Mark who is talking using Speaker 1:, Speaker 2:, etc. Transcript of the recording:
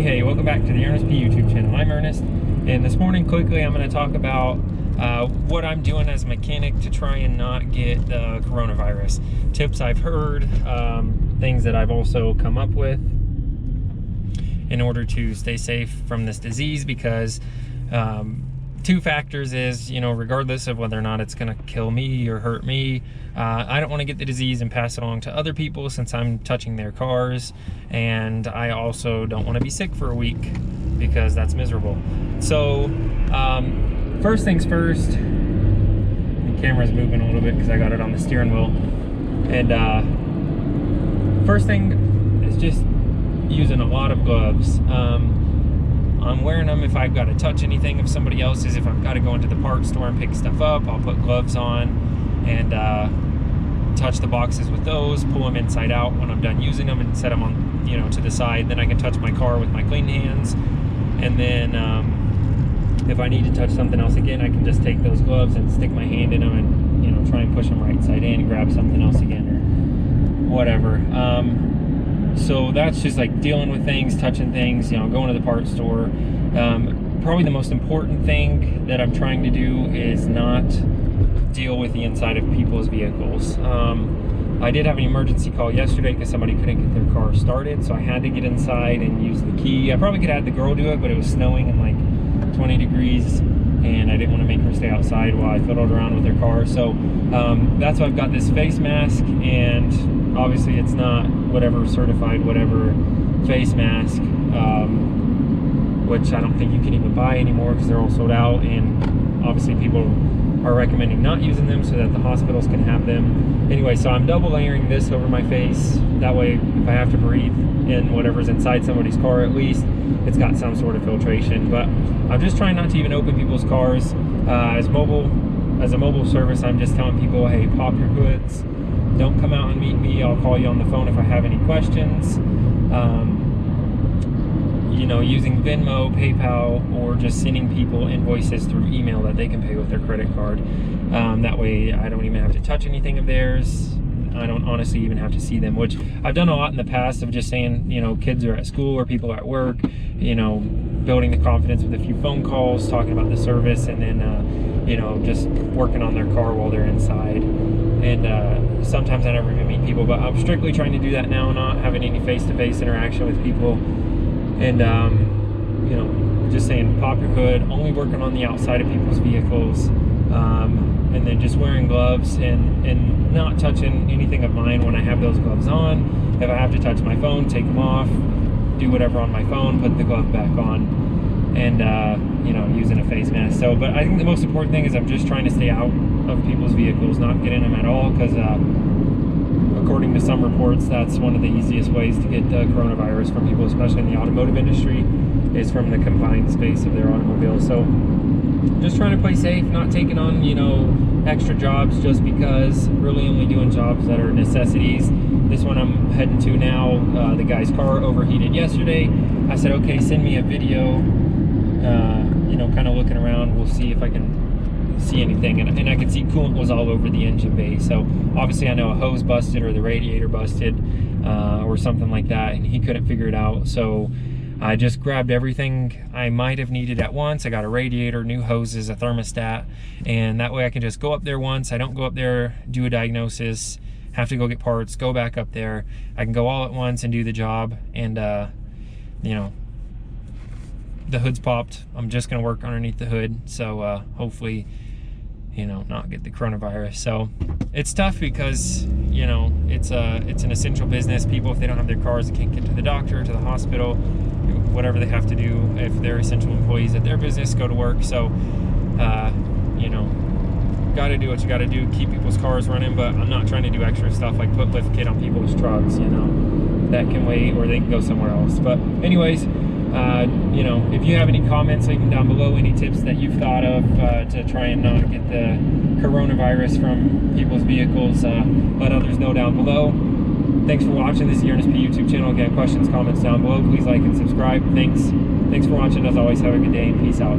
Speaker 1: Hey, welcome back to the Ernest P YouTube channel. I'm Ernest, and this morning quickly I'm going to talk about what I'm doing as a mechanic to try and not get the coronavirus. Tips I've heard, things that I've also come up with in order to stay safe from this disease, because two factors is, regardless of whether or not it's going to kill me or hurt me, I don't want to get the disease and pass it along to other people since I'm touching their cars, and I also don't want to be sick for a week because that's miserable. So first things first, the camera's moving a little bit because I got it on the steering wheel, and first thing is just using a lot of gloves. I'm wearing them if I've got to touch anything of somebody else's. If I've got to go into the parts store and pick stuff up, I'll put gloves on and touch the boxes with those, pull them inside out when I'm done using them, and set them on, to the side. Then I can touch my car with my clean hands. And then if I need to touch something else again, I can just take those gloves and stick my hand in them and, try and push them right side in and grab something else again or whatever. So that's just like dealing with things, touching things, going to the parts store. Probably the most important thing that I'm trying to do is not deal with the inside of people's vehicles. I did have an emergency call yesterday because somebody couldn't get their car started, so I had to get inside and use the key. I probably could have had the girl do it, but it was snowing and like 20 degrees, and I didn't want to make her stay outside while I fiddled around with her car. So that's why I've got this face mask, and obviously it's not whatever certified whatever face mask, which I don't think you can even buy anymore because they're all sold out, and obviously people are recommending not using them so that the hospitals can have them. Anyway, so I'm double layering this over my face. That way, if I have to breathe in whatever's inside somebody's car, at least it's got some sort of filtration. But I'm just trying not to even open people's cars. As a mobile service, I'm just telling people, hey, pop your hoods. Don't come out and meet me. I'll call you on the phone if I have any questions. Using Venmo, PayPal, or just sending people invoices through email that they can pay with their credit card. That way I don't even have to touch anything of theirs. I don't honestly even have to see them, which I've done a lot in the past of just saying, kids are at school or people are at work, building the confidence with a few phone calls, talking about the service, and then, just working on their car while they're inside. And sometimes I never even meet people, but I'm strictly trying to do that now, not having any face-to-face interaction with people. And, just saying pop your hood, only working on the outside of people's vehicles, and then just wearing gloves and not touching anything of mine when I have those gloves on. If I have to touch my phone, take them off, do whatever on my phone, put the glove back on, and, using a face mask. So, but I think the most important thing is I'm just trying to stay out of people's vehicles, not get in them at all, because according to some reports, that's one of the easiest ways to get the coronavirus from people, especially in the automotive industry, is from the confined space of their automobile. So just trying to play safe, not taking on, extra jobs just because, really only doing jobs that are necessities. This one I'm heading to now, the guy's car overheated yesterday. I said, okay, send me a video, kind of looking around. We'll see if I can see anything, and I could see coolant was all over the engine bay. So obviously I know a hose busted or the radiator busted or something like that, and he couldn't figure it out. So I just grabbed everything I might have needed at once. I got a radiator, new hoses, a thermostat, and that way I can just go up there once. I don't go up there, do a diagnosis, have to go get parts, go back up there. I can go all at once and do the job, and the hood's popped. I'm just gonna work underneath the hood, so hopefully not get the coronavirus. So it's tough because it's an essential business. People, if they don't have their cars, they can't get to the doctor, to the hospital, whatever they have to do. If they're essential employees at their business, go to work. So got to do what you got to do, keep people's cars running. But I'm not trying to do extra stuff like put lift kit on people's trucks, that can wait, or they can go somewhere else. But anyways, if you have any comments, leave them down below. Any tips that you've thought of to try and not get the coronavirus from people's vehicles, let others know down below. Thanks for watching. This is the Ernest P YouTube channel. Again, questions, comments down below. Please like and subscribe. Thanks for watching. As always, have a good day and peace out.